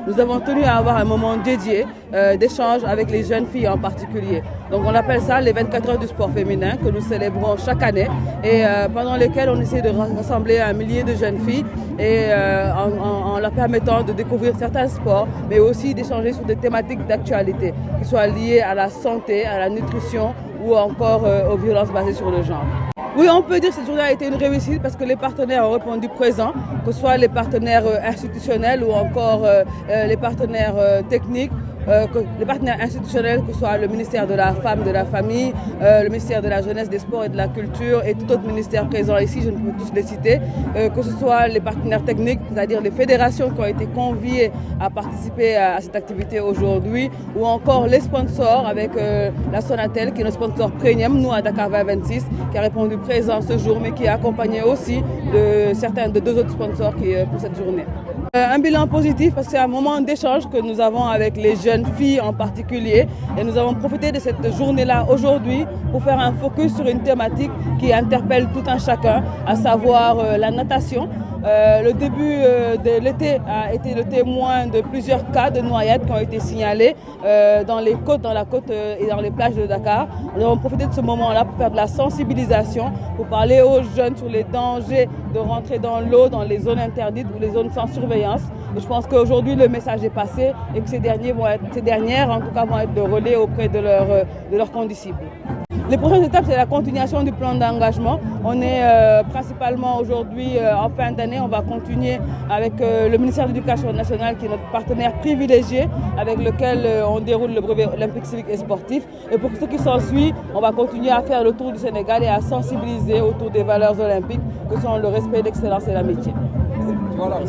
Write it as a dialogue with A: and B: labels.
A: nous avons tenu à avoir un moment dédié d'échange avec les jeunes filles en particulier. Donc on appelle ça les 24 heures du sport féminin que nous célébrons chaque année et pendant lesquelles on essaie de rassembler un millier de jeunes filles et en leur permettant de découvrir certains sports, mais aussi d'échanger sur des thématiques d'actualité qui soient liées à la santé, à la nutrition ou encore aux violences basées sur le genre. Oui, on peut dire que cette journée a été une réussite parce que les partenaires ont répondu présent, que ce soit les partenaires institutionnels ou encore les partenaires techniques. Les partenaires institutionnels, que ce soit le ministère de la Femme, de la Famille, le ministère de la Jeunesse, des Sports et de la Culture et tout autre ministère présent ici, je ne peux tous les citer, que ce soit les partenaires techniques, c'est-à-dire les fédérations qui ont été conviées à participer à cette activité aujourd'hui, ou encore les sponsors avec la Sonatel qui est notre sponsor premium, nous à Dakar 2026, qui a répondu présent ce jour, mais qui est accompagné aussi de deux autres sponsors pour cette journée. Un bilan positif parce que c'est un moment d'échange que nous avons avec les jeunes filles en particulier et nous avons profité de cette journée-là aujourd'hui pour faire un focus sur une thématique qui interpelle tout un chacun, à savoir la natation. Le début de l'été a été le témoin de plusieurs cas de noyades qui ont été signalés dans la côte et dans les plages de Dakar. Nous avons profité de ce moment-là pour faire de la sensibilisation, pour parler aux jeunes sur les dangers de rentrer dans l'eau, dans les zones interdites ou les zones sans surveillance. Et je pense qu'aujourd'hui le message est passé et que ces dernières en tout cas vont être de relais auprès de leurs condisciples. Les prochaines étapes, c'est la continuation du plan d'engagement. On est principalement aujourd'hui, en fin d'année, on va continuer avec le ministère de l'Éducation nationale qui est notre partenaire privilégié avec lequel on déroule le brevet olympique, civique et sportif. Et pour ce qui s'ensuit, on va continuer à faire le tour du Sénégal et à sensibiliser autour des valeurs olympiques que sont le respect, l'excellence et l'amitié.
B: Voilà.